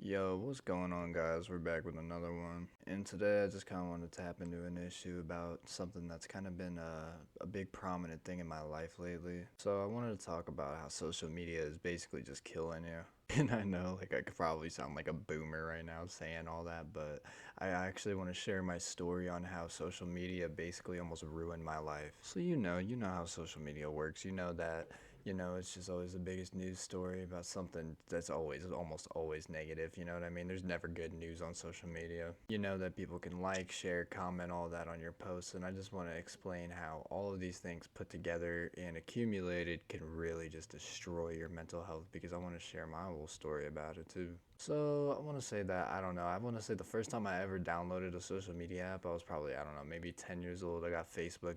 Yo, what's going on, guys? We're back with another one. And today I just kind of wanted to tap into an issue about something that's kind of been a big prominent thing in my life lately. So I wanted to talk about how social media is basically just killing you. And I know, like, I could probably sound like a boomer right now saying all that, but I actually want to share my story on how social media basically almost ruined my life. So, you know how social media works. You know that it's just always the biggest news story about something that's almost always negative. You know what I mean? There's never good news on social media. You know that people can like, share, comment, all that on your posts. And I just want to explain how all of these things put together and accumulated can really just destroy your mental health because I want to share my whole story about it too. So I want to say that I don't know. I want to say the first time I ever downloaded a social media app, I was probably I don't know maybe 10 years old. I got Facebook.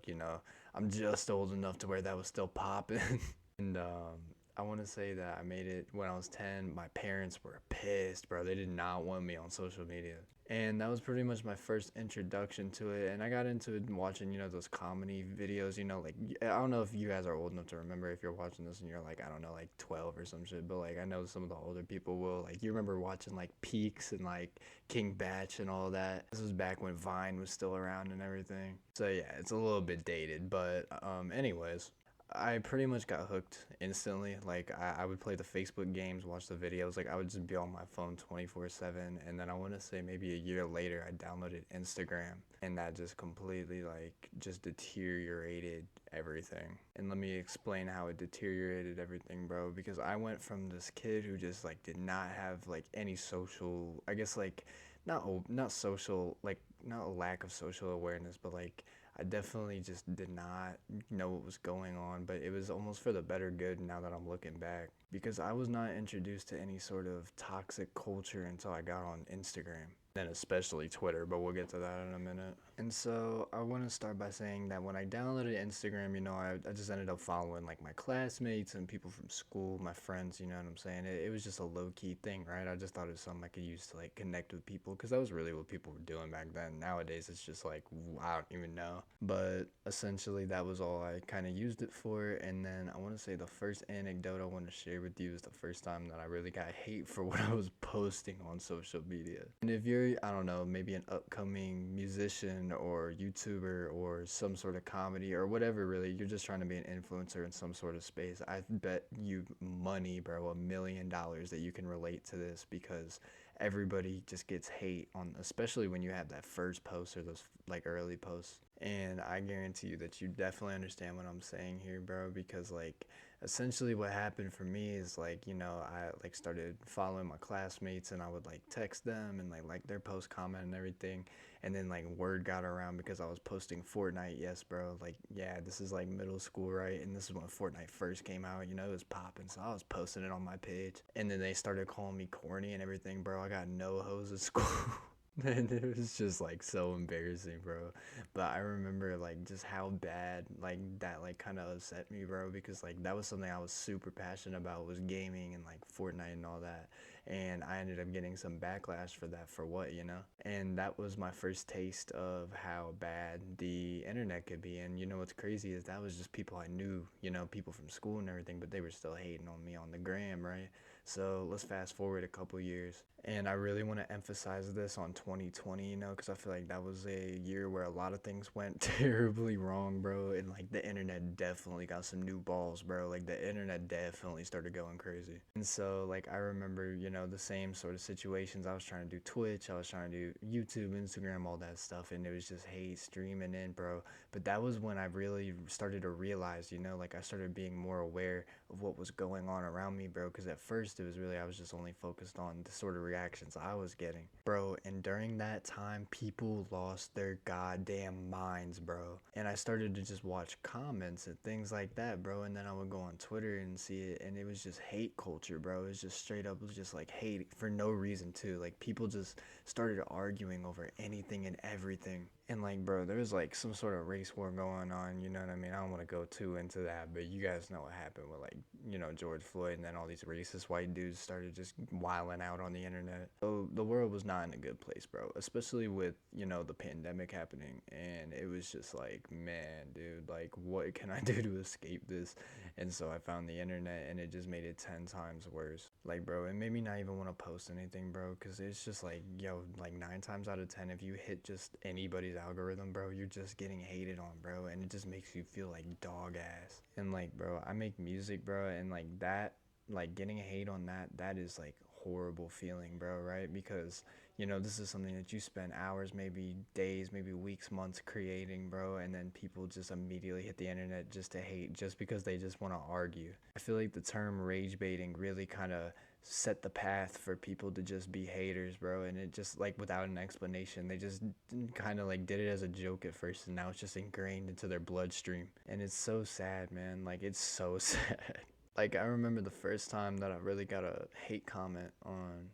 I'm just old enough to where that was still popping. And I want to say that I made it when I was 10. My parents were pissed, bro. They did not want me on social media. And that was pretty much my first introduction to it. And I got into it watching, those comedy videos, like, I don't know if you guys are old enough to remember if you're watching this and you're like, I don't know, like 12 or some shit. But, like, I know some of the older people will. Like, you remember watching, like, Peaks and, like, King Batch and all that. This was back when Vine was still around and everything. So, yeah, it's a little bit dated. But, anyways. I pretty much got hooked instantly. Like I would play the Facebook games, watch the videos. Like I would just be on my phone 24/7. And then I want to say maybe a year later, I downloaded Instagram, and that just completely like just deteriorated everything. And let me explain how it deteriorated everything, bro. Because I went from this kid who just like did not have like any social, I guess like not social, like not a lack of social awareness, but like I definitely just did not know what was going on, but it was almost for the better good now that I'm looking back. Because I was not introduced to any sort of toxic culture until I got on Instagram. And especially Twitter, but we'll get to that in a minute. And so I want to start by saying that when I downloaded Instagram, I just ended up following like my classmates and people from school, my friends, you know what I'm saying? It was just a low key thing, right? I just thought it was something I could use to like connect with people because that was really what people were doing back then. Nowadays, it's just like, I don't even know. But essentially, that was all I kind of used it for. And then I want to say the first anecdote I want to share with you is the first time that I really got hate for what I was posting on social media. And if you're, I don't know, maybe an upcoming musician or YouTuber or some sort of comedy or whatever, really, you're just trying to be an influencer in some sort of space, I bet you money, bro, $1 million that you can relate to this because everybody just gets hate on, especially when you have that first post or those like early posts. And I guarantee you that you definitely understand what I'm saying here, bro, because like essentially what happened for me is like, I like started following my classmates and I would like text them and like their post comment and everything. And then like word got around because I was posting Fortnite. Yes, bro. Like, yeah, this is like middle school, right? And this is when Fortnite first came out, it was popping. So I was posting it on my page. And then they started calling me corny and everything, bro. I got no hoes at school. And it was just like so embarrassing, bro. But I remember like just how bad like that like kind of upset me, bro, because like that was something I was super passionate about was gaming and like Fortnite and all that. And I ended up getting some backlash for that for what. And that was my first taste of how bad the internet could be. And what's crazy is that was just people I knew, people from school and everything, but they were still hating on me on the gram, right? So let's fast forward a couple years. And I really want to emphasize this on 2020, because I feel like that was a year where a lot of things went terribly wrong, bro. And like the internet definitely got some new balls, bro. Like the internet definitely started going crazy. And so, like, I remember, the same sort of situations. I was trying to do Twitch, I was trying to do YouTube, Instagram, all that stuff. And it was just hate streaming in, bro. But that was when I really started to realize, like I started being more aware of what was going on around me, bro. Because at first it was really, I was just only focused on the sort of reactions I was getting, bro. And during that time, people lost their goddamn minds, bro. And I started to just watch comments and things like that, bro. And then I would go on Twitter and see it, and it was just hate culture, bro. It was just straight up, it was just like hate for no reason, too. Like people just started arguing over anything and everything. And like, bro, there was like some sort of race war going on. You know what I mean? I don't want to go too into that, but you guys know what happened with like, George Floyd, and then all these racist white dudes started just wilding out on the internet. So the world was not in a good place, bro. Especially with the pandemic happening, and it was just like, man, dude, like, what can I do to escape this? And so I found the internet, and it just made it 10 times worse. Like, bro, it made me not even want to post anything, bro, because it's just like, yo, like 9 times out of 10, if you hit just anybody's algorithm, bro, you're just getting hated on, bro, and it just makes you feel like dog ass. And like, bro, I make music, bro, and like that, like getting hate on that is like horrible feeling, bro, right? Because this is something that you spend hours, maybe days, maybe weeks, months creating, bro, and then people just immediately hit the internet just to hate, just because they just want to argue. I feel like the term rage baiting really kind of set the path for people to just be haters, bro, and it just like without an explanation, they just kind of like did it as a joke at first, and now it's just ingrained into their bloodstream, and it's so sad, man. Like, it's so sad. Like, I remember the first time that I really got a hate comment on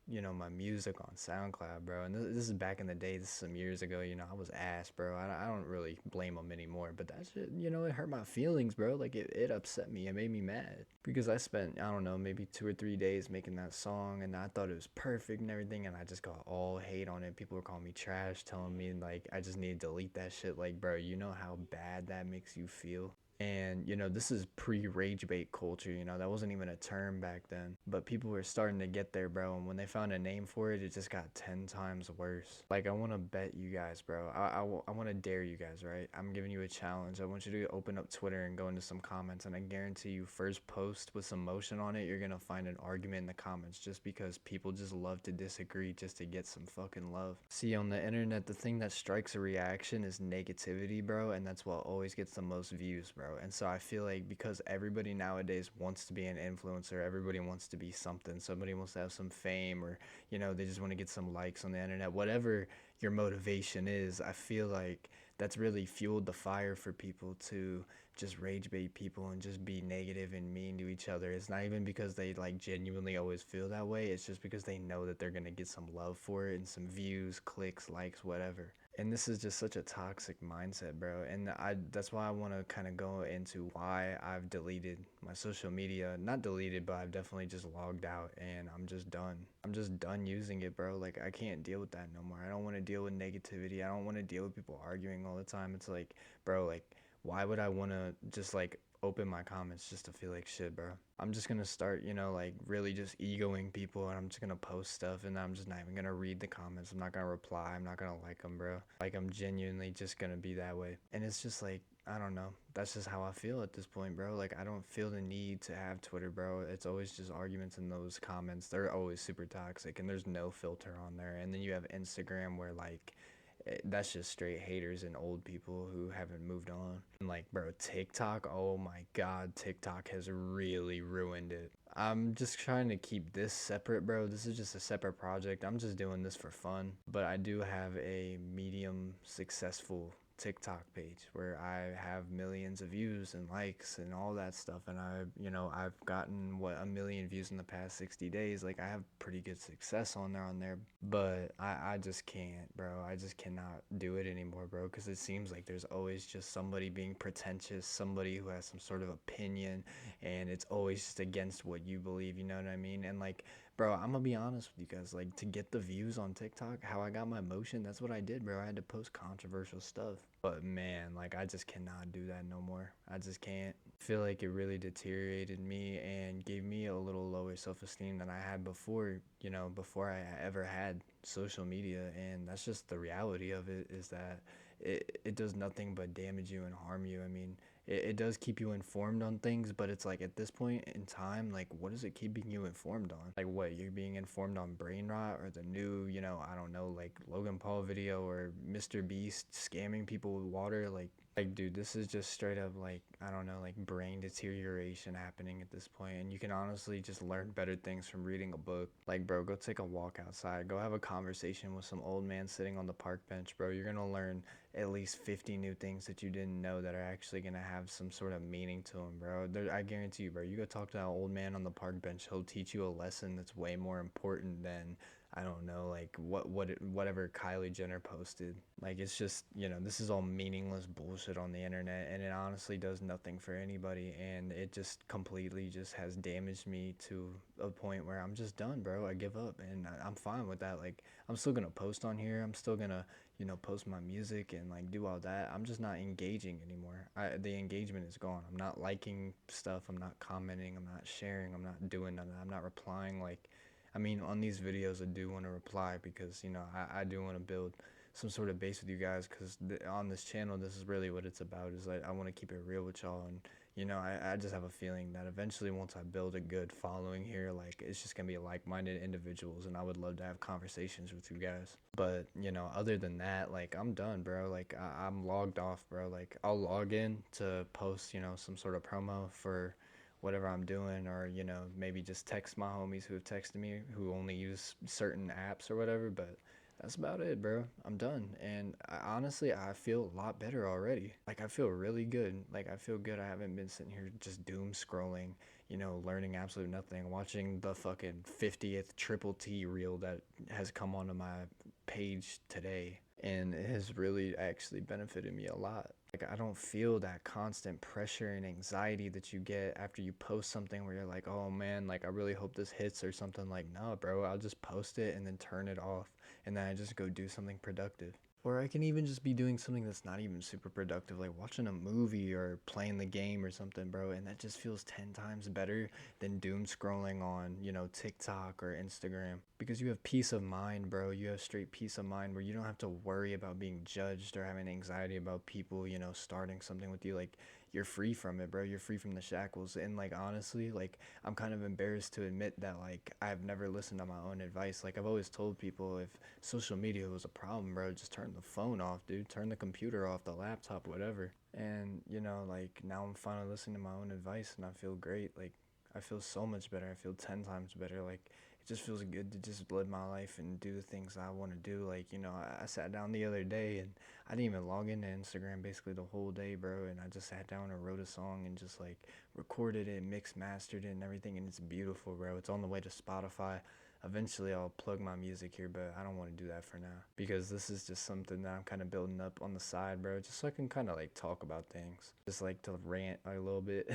my music on SoundCloud, bro. And this is back in the day. This is some years ago. I was ass, bro. I don't really blame them anymore. But that shit, it hurt my feelings, bro. Like, it upset me. It made me mad. Because I spent, I don't know, maybe 2 or 3 days making that song. And I thought it was perfect and everything. And I just got all hate on it. People were calling me trash, telling me, like, I just need to delete that shit. Like, bro, you know how bad that makes you feel? And, this is pre rage bait culture, that wasn't even a term back then. But people were starting to get there, bro. And when they found a name for it, it just got 10 times worse. Like, I want to bet you guys, bro. I want to dare you guys, right? I'm giving you a challenge. I want you to open up Twitter and go into some comments. And I guarantee you, first post with some motion on it, you're going to find an argument in the comments, just because people just love to disagree just to get some fucking love. See, on the internet, the thing that strikes a reaction is negativity, bro. And that's what always gets the most views, bro. And so I feel like because everybody nowadays wants to be an influencer, everybody wants to be something. Somebody wants to have some fame, or they just want to get some likes on the internet. Whatever your motivation is, I feel like that's really fueled the fire for people to just rage bait people and just be negative and mean to each other. It's not even because they like genuinely always feel that way. It's just because they know that they're going to get some love for it and some views, clicks, likes, whatever. And this is just such a toxic mindset, bro. And that's why I want to kind of go into why I've deleted my social media. Not deleted, but I've definitely just logged out, and I'm just done. I'm just done using it, bro. Like, I can't deal with that no more. I don't want to deal with negativity. I don't want to deal with people arguing all the time. It's like, bro, like, why would I want to just like open my comments just to feel like shit, bro? I'm just gonna start, like really just egoing people, and I'm just gonna post stuff, and I'm just not even gonna read the comments. I'm not gonna reply. I'm not gonna like them, bro. Like, I'm genuinely just gonna be that way. And it's just like, I don't know. That's just how I feel at this point, bro. Like, I don't feel the need to have Twitter, bro. It's always just arguments in those comments. They're always super toxic, and there's no filter on there. And then you have Instagram, where like that's just straight haters and old people who haven't moved on. And like, bro, TikTok, oh my god, TikTok has really ruined it. I'm just trying to keep this separate, bro. This is just a separate project. I'm just doing this for fun. But I do have a medium successful TikTok page where I have millions of views and likes and all that stuff, and I've gotten 1 million views in the past 60 days. Like, I have pretty good success on there, but I just can't, bro. I just cannot do it anymore, bro, because it seems like there's always just somebody being pretentious, somebody who has some sort of opinion, and it's always just against what you believe, you know what I mean? And like, bro, I'm gonna be honest with you guys. Like, to get the views on TikTok, how I got my motion, that's what I did, bro. I had to post controversial stuff. But man, like, I just cannot do that no more. I just can't. I feel like it really deteriorated me and gave me a little lower self-esteem than I had before, before I ever had social media. And that's just the reality of it, is that it does nothing but damage you and harm you. I mean, it does keep you informed on things, but it's like, at this point in time, like, what is it keeping you informed on? Like, what, you're being informed on brain rot, or the new, I don't know, like Logan Paul video, or Mr. Beast scamming people with water? Like, dude, this is just straight up, like, I don't know, like brain deterioration happening at this point. And you can honestly just learn better things from reading a book. Like, bro, go take a walk outside. Go have a conversation with some old man sitting on the park bench, bro. You're gonna learn at least 50 new things that you didn't know that are actually gonna have some sort of meaning to them, bro. I guarantee you, bro. You go talk to that old man on the park bench. He'll teach you a lesson that's way more important than I don't know, like whatever Kylie Jenner posted. Like it's just, this is all meaningless bullshit on the internet, and it honestly does nothing for anybody, and it just completely just has damaged me to a point where I'm just done, bro. I give up, and I'm fine with that. Like I'm still gonna post on here. I'm still gonna, post my music and like do all that. I'm just not engaging anymore. The engagement is gone. I'm not liking stuff. I'm not commenting. I'm not sharing. I'm not doing none of that. I'm not replying. Like, I mean, on these videos, I do want to reply because, I do want to build some sort of base with you guys because on this channel, this is really what it's about is like I want to keep it real with y'all. And, I just have a feeling that eventually once I build a good following here, like it's just going to be like-minded individuals and I would love to have conversations with you guys. But, other than that, like I'm done, bro. Like I'm logged off, bro. Like I'll log in to post, some sort of promo for whatever I'm doing, or maybe just text my homies who have texted me who only use certain apps or whatever. But that's about it, bro. I'm done, and honestly, I feel a lot better already. Like I feel really good. Like I feel good. I haven't been sitting here just doom scrolling, learning absolute nothing, watching the fucking 50th Triple T reel that has come onto my page today, and it has really actually benefited me a lot. Like I don't feel that constant pressure and anxiety that you get after you post something where you're like, oh man, like I really hope this hits or something. Like, no, bro, I'll just post it and then turn it off, and then I just go do something productive. Or I can even just be doing something that's not even super productive, like watching a movie or playing the game or something, bro. And that just feels 10 times better than doom scrolling on, TikTok or Instagram. Because you have peace of mind, bro. You have straight peace of mind where you don't have to worry about being judged or having anxiety about people, starting something with you. Like, you're free from it, bro. You're free from the shackles. And, like, honestly, like, I'm kind of embarrassed to admit that, like, I've never listened to my own advice. Like, I've always told people if social media was a problem, bro, just turn the phone off, dude. Turn the computer off, the laptop, whatever. And, like, now I'm finally listening to my own advice and I feel great. Like, I feel so much better. I feel 10 times better. Like, it just feels good to just live my life and do the things I want to do. Like, I sat down the other day and I didn't even log into Instagram basically the whole day, bro. And I just sat down and wrote a song and just like recorded it, mixed, mastered it, and everything. And it's beautiful, bro. It's on the way to Spotify. Eventually, I'll plug my music here, but I don't want to do that for now because this is just something that I'm kind of building up on the side, bro, just so I can kind of like talk about things, just like to rant a little bit.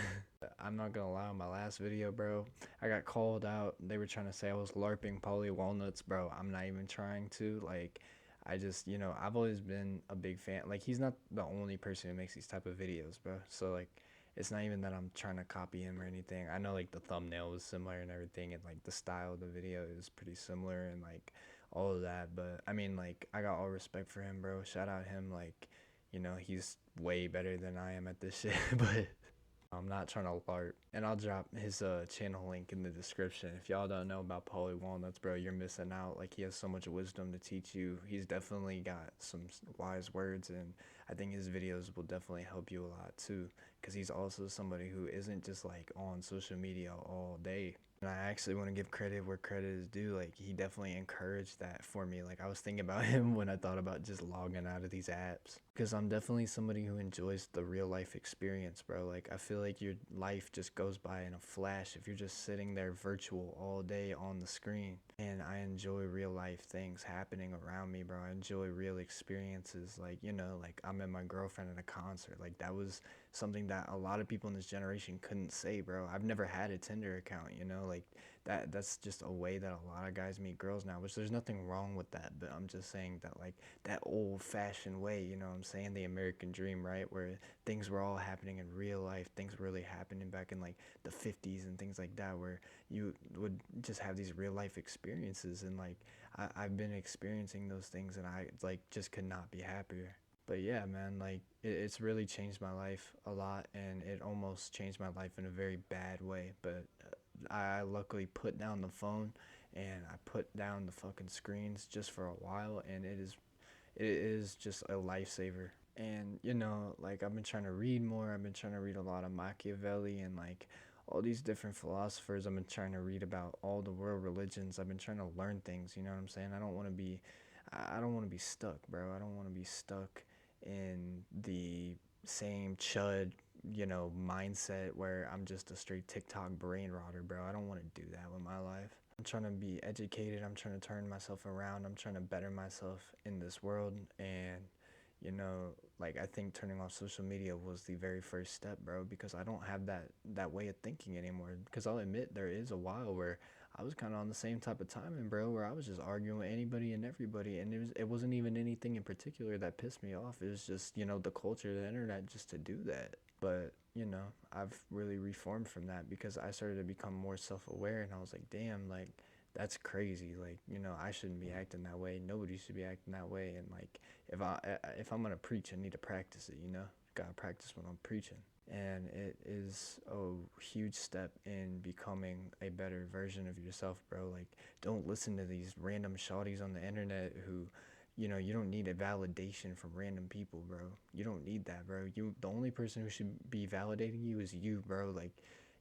I'm not gonna lie, on my last video, bro, I got called out. They were trying to say I was LARPing Pauly Walnuts, bro. I'm not even trying to. Like, I just, I've always been a big fan. Like, he's not the only person who makes these type of videos, bro. So, like, it's not even that I'm trying to copy him or anything. I know, like, the thumbnail was similar and everything, and, like, the style of the video is pretty similar and, like, all of that. But, I mean, like, I got all respect for him, bro. Shout out him. Like, he's way better than I am at this shit. But I'm not trying to LARP. And I'll drop his channel link in the description. If y'all don't know about Pauly Walnuts, bro, you're missing out. Like, he has so much wisdom to teach you. He's definitely got some wise words, and I think his videos will definitely help you a lot too. Because he's also somebody who isn't just like on social media all day. And I actually want to give credit where credit is due. Like, he definitely encouraged that for me. Like, I was thinking about him when I thought about just logging out of these apps. Because I'm definitely somebody who enjoys the real life experience, bro. Like, I feel like your life just goes by in a flash if you're just sitting there virtual all day on the screen. And I enjoy real life things happening around me, bro. I enjoy real experiences. Like, like I met my girlfriend at a concert. Like, that was something that a lot of people in this generation couldn't say, bro. I've never had a Tinder account, like that's just a way that a lot of guys meet girls now, which there's nothing wrong with that, but I'm just saying that, like, that old fashioned way, what I'm saying, the American dream, right, where things were all happening in real life, things were really happening back in like the 50s and things like that, where you would just have these real life experiences, and like I've been experiencing those things, and I like just could not be happier. But yeah, man, like it's really changed my life a lot, and it almost changed my life in a very bad way. But I luckily put down the phone and I put down the fucking screens just for a while, and it is just a lifesaver. And like I've been trying to read more. I've been trying to read a lot of Machiavelli and like all these different philosophers. I've been trying to read about all the world religions. I've been trying to learn things. You know what I'm saying? I don't want to be stuck, bro. I don't want to be stuck in the same chud, mindset where I'm just a straight TikTok brain rotter, bro. I don't want to do that with my life. I'm trying to be educated. I'm trying to turn myself around. I'm trying to better myself in this world. And, you know, like I think turning off social media was the very first step, bro, because I don't have that way of thinking anymore. Because I'll admit there is a while where I was kind of on the same type of timing, bro, where I was just arguing with anybody and everybody, and it wasn't even anything in particular that pissed me off. It was just, you know, the culture of the internet just to do that. But, you know, I've really reformed from that because I started to become more self-aware, and I was like, damn, like that's crazy. Like, you know, I shouldn't be acting that way. Nobody should be acting that way. And like, if I'm gonna preach, I need to practice it. You know, gotta practice when I'm preaching. And it is a huge step in becoming a better version of yourself, bro. Like, don't listen to these random shawties on the internet who, you know, you don't need a validation from random people, bro. You don't need that, bro. The only person who should be validating you is you, bro. Like,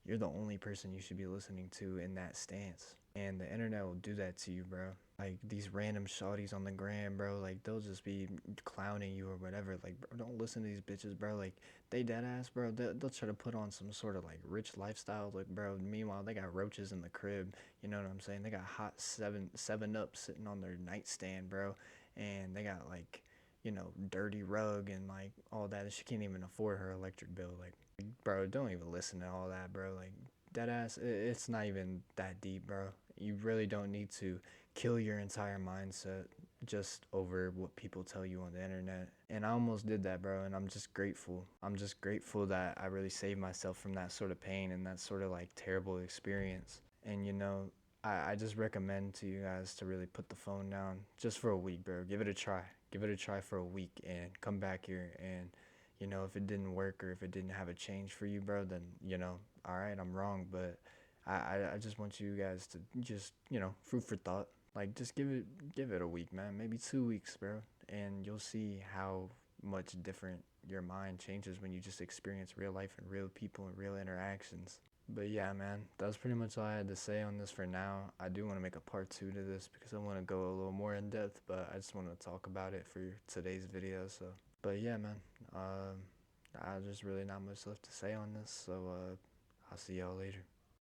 you're the only person you should be listening to in that stance. And the internet will do that to you, bro. Like these random shawties on the gram, bro. Like they'll just be clowning you or whatever. Like, bro, don't listen to these bitches, bro. Like they dead ass, bro. They'll try to put on some sort of like rich lifestyle look, bro. Meanwhile, they got roaches in the crib. You know what I'm saying? They got hot seven up sitting on their nightstand, bro. And they got like, you know, dirty rug and like all that. She can't even afford her electric bill. Like, bro, don't even listen to all that, bro. Like dead ass, it's not even that deep, bro. You really don't need to kill your entire mindset just over what people tell you on the internet. And I almost did that, bro, and I'm just grateful. I'm just grateful that I really saved myself from that sort of pain and that sort of like terrible experience. And you know, I just recommend to you guys to really put the phone down just for a week, bro. Give it a try. Give it a try for a week and come back here and you know, if it didn't work or if it didn't have a change for you, bro, then, you know, all right, I'm wrong. But I just want you guys to just, you know, food for thought. Like, just give it a week, man. Maybe 2 weeks, bro. And you'll see how much different your mind changes when you just experience real life and real people and real interactions. But yeah, man, that's pretty much all I had to say on this for now. I do want to make a part two to this because I want to go a little more in depth, but I just want to talk about it for today's video. So, but yeah, man, I just really not much left to say on this. So, I'll see y'all later.